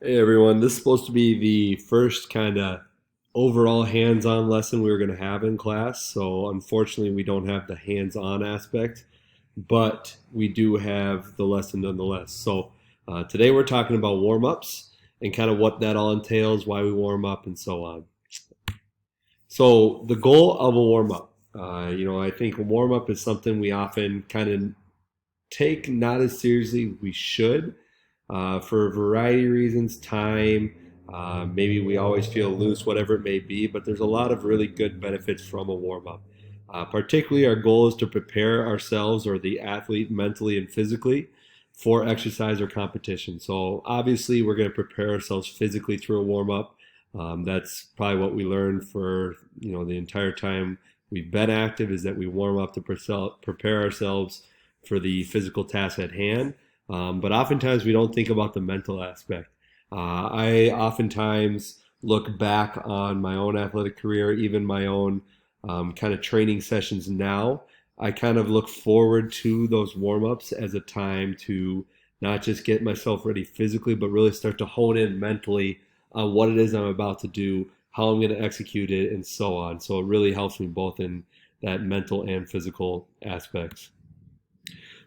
Hey everyone, this is supposed to be the first kind of overall hands-on lesson we were going to have in class. So unfortunately, we don't have the hands-on aspect, but we do have the lesson nonetheless. So today we're talking about warm-ups and kind of what that all entails, why we warm up, and so on. So the goal of a warm-up, I think a warm-up is something we often kind of take not as seriously as we should for a variety of reasons, time, maybe we always feel loose, whatever it may be, but there's a lot of really good benefits from a warm up. Particularly, our goal is to prepare ourselves or the athlete mentally and physically for exercise or competition. So, obviously, we're going to prepare ourselves physically through a warm up. That's probably what we learned for the entire time we've been active is that we warm up to prepare ourselves for the physical task at hand. But oftentimes we don't think about the mental aspect. I oftentimes look back on my own athletic career, even my own kind of training sessions now. I kind of look forward to those warm ups as a time to not just get myself ready physically, but really start to hone in mentally on what it is I'm about to do, how I'm going to execute it, and so on. So it really helps me both in that mental and physical aspects.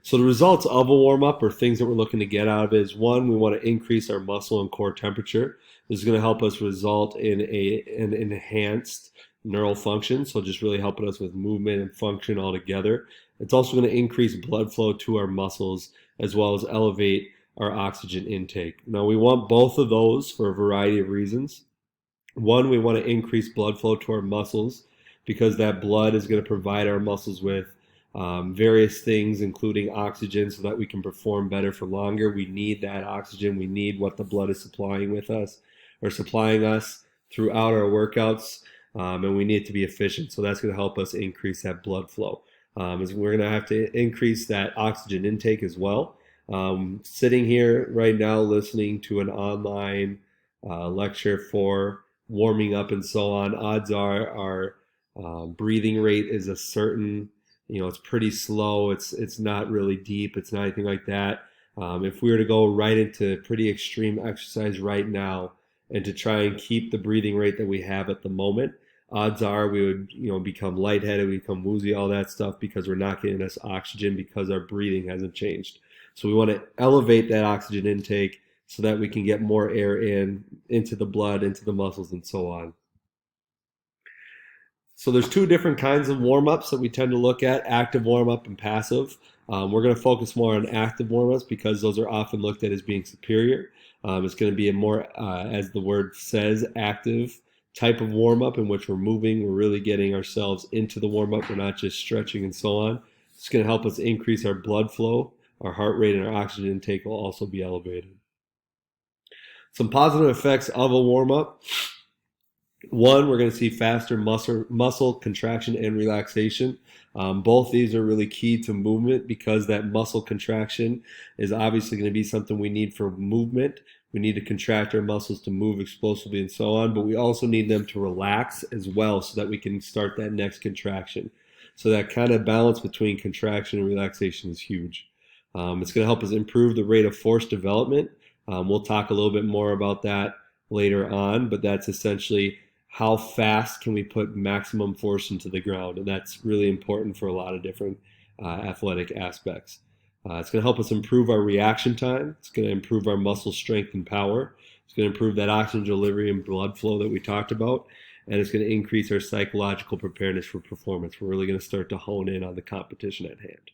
So the results of a warm up or things that we're looking to get out of it is one, we want to increase our muscle and core temperature. This is going to help us result in an enhanced neural function, so just really helping us with movement and function altogether. It's also going to increase blood flow to our muscles as well as elevate our oxygen intake. Now we want both of those for a variety of reasons. One, we want to increase blood flow to our muscles because that blood is going to provide our muscles with various things, including oxygen, so that we can perform better for longer. We need that oxygen. We need what the blood is supplying with us or supplying us throughout our workouts, and we need to be efficient. So that's going to help us increase that blood flow. Is we're going to have to increase that oxygen intake as well. Sitting here right now listening to an online lecture for warming up and so on, odds are our breathing rate is a certain, it's pretty slow. It's not really deep. It's not anything like that. If we were to go right into pretty extreme exercise right now and to try and keep the breathing rate that we have at the moment, odds are we would, become lightheaded, we become woozy, all that stuff because we're not getting enough oxygen because our breathing hasn't changed. So we want to elevate that oxygen intake so that we can get more air into the blood, into the muscles, and so on. So there's two different kinds of warm-ups that we tend to look at, active warm-up and passive. We're going to focus more on active warm-ups because those are often looked at as being superior. It's going to be a more, as the word says, active type of warm-up in which we're moving. We're really getting ourselves into the warm-up. We're not just stretching and so on. It's going to help us increase our blood flow. Our heart rate and our oxygen intake will also be elevated. Some positive effects of a warm-up. One, we're going to see faster muscle contraction and relaxation. Both these are really key to movement because that muscle contraction is obviously going to be something we need for movement. We need to contract our muscles to move explosively and so on, but we also need them to relax as well so that we can start that next contraction. So that kind of balance between contraction and relaxation is huge. It's going to help us improve the rate of force development. We'll talk a little bit more about that later on, but that's essentially how fast can we put maximum force into the ground, and that's really important for a lot of different athletic aspects. It's going to help us improve our reaction time. It's going to improve our muscle strength and power. It's going to improve that oxygen delivery and blood flow that we talked about, and it's going to increase our psychological preparedness for performance. We're really going to start to hone in on the competition at hand.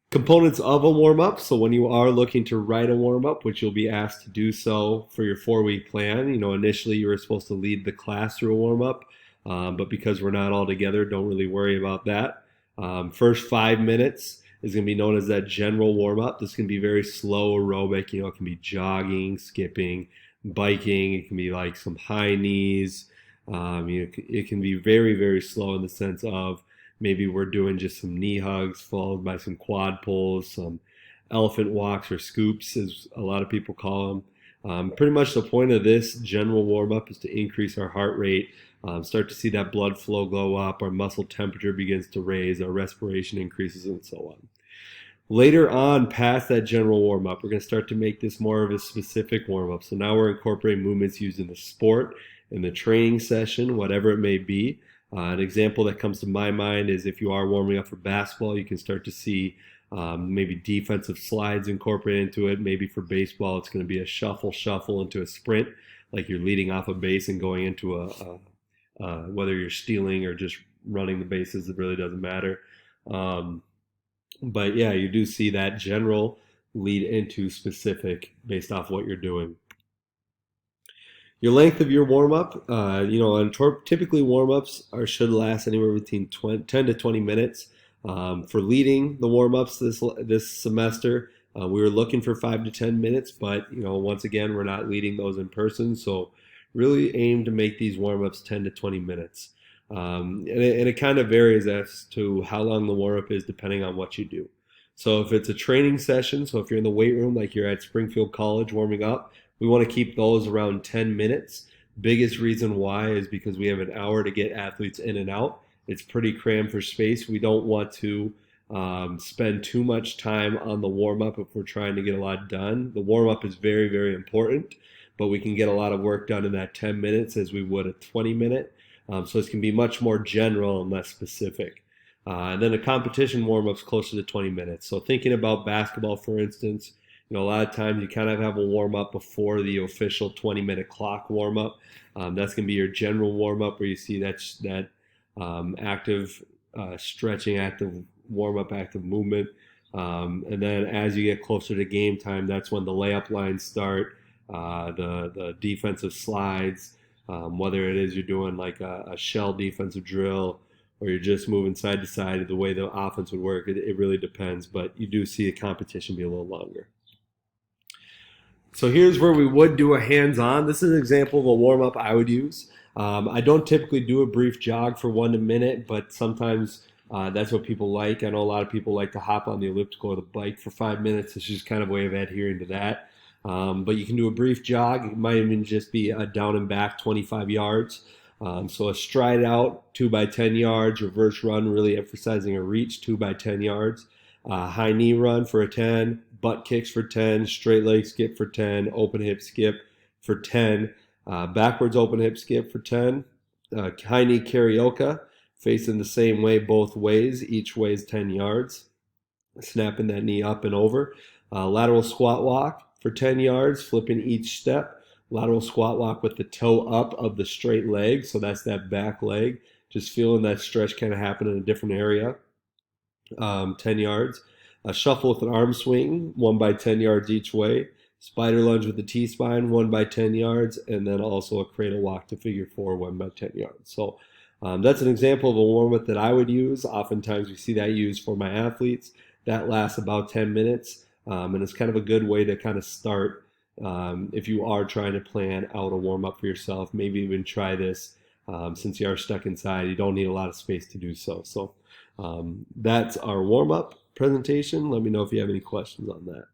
Components of a warm-up. So when you are looking to write a warm-up, which you'll be asked to do so for your 4-week plan, initially you were supposed to lead the class through a warm-up, but because we're not all together, don't really worry about that. First 5 minutes is going to be known as that general warm-up. This can be very slow aerobic. It can be jogging, skipping, biking. It can be like some high knees. It can be very, very slow in the sense of maybe we're doing just some knee hugs followed by some quad pulls, some elephant walks or scoops, as a lot of people call them. Pretty much the point of this general warm-up is to increase our heart rate, start to see that blood flow go up, our muscle temperature begins to raise, our respiration increases, and so on. Later on, past that general warm up, we're going to start to make this more of a specific warm up. So now we're incorporating movements used in the sport, in the training session, whatever it may be. An example that comes to my mind is if you are warming up for basketball, you can start to see maybe defensive slides incorporated into it. Maybe for baseball, it's going to be a shuffle into a sprint, like you're leading off a base and going into whether you're stealing or just running the bases, it really doesn't matter. Um, but yeah, you do see that general lead into specific based off what you're doing. Your length of your warm up, and typically warm ups are should last anywhere between 10 to 20 minutes. For leading the warm ups this semester, we were looking for 5 to 10 minutes, but once again, we're not leading those in person, so really aim to make these warm ups 10 to 20 minutes. And it kind of varies as to how long the warm up is depending on what you do. So if it's a training session, so if you're in the weight room like you're at Springfield College warming up, we want to keep those around 10 minutes. Biggest reason why is because we have an hour to get athletes in and out. It's pretty crammed for space. We don't want to spend too much time on the warm up if we're trying to get a lot done. The warm up is very, very important, but we can get a lot of work done in that 10 minutes as we would a 20-minute. So this can be much more general and less specific. And then a competition warm-up's closer to 20 minutes. So thinking about basketball, for instance, a lot of times you kind of have a warm-up before the official 20-minute clock warm-up. That's going to be your general warm-up where you see that active stretching, active warm-up, active movement. And then as you get closer to game time, that's when the layup lines start, the defensive slides, whether it is you're doing like a shell defensive drill or you're just moving side to side, the way the offense would work, it really depends. But you do see the competition be a little longer. So here's where we would do a hands-on. This is an example of a warm-up I would use. I don't typically do a brief jog for 1 minute, but sometimes that's what people like. I know a lot of people like to hop on the elliptical or the bike for 5 minutes. It's just kind of a way of adhering to that. But you can do a brief jog. It might even just be a down and back 25 yards. So a stride out, 2 by 10 yards, reverse run, really emphasizing a reach, 2 by 10 yards. High knee run for a 10, butt kicks for 10, straight leg skip for 10, open hip skip for 10, backwards open hip skip for 10, high knee karaoke, facing the same way both ways, each way is 10 yards, snapping that knee up and over, lateral squat walk for 10 yards, flipping each step, lateral squat walk with the toe up of the straight leg, so that's that back leg, just feeling that stretch kind of happen in a different area. 10 yards. A shuffle with an arm swing, 1 by 10 yards each way. Spider lunge with the T-spine, 1 by 10 yards. And then also a cradle walk to figure 4, 1 by 10 yards. So that's an example of a warm-up that I would use. Oftentimes we see that used for my athletes. That lasts about 10 minutes. And it's kind of a good way to kind of start if you are trying to plan out a warm-up for yourself. Maybe even try this since you are stuck inside. You don't need a lot of space to do so. So that's our warm-up presentation. Let me know if you have any questions on that.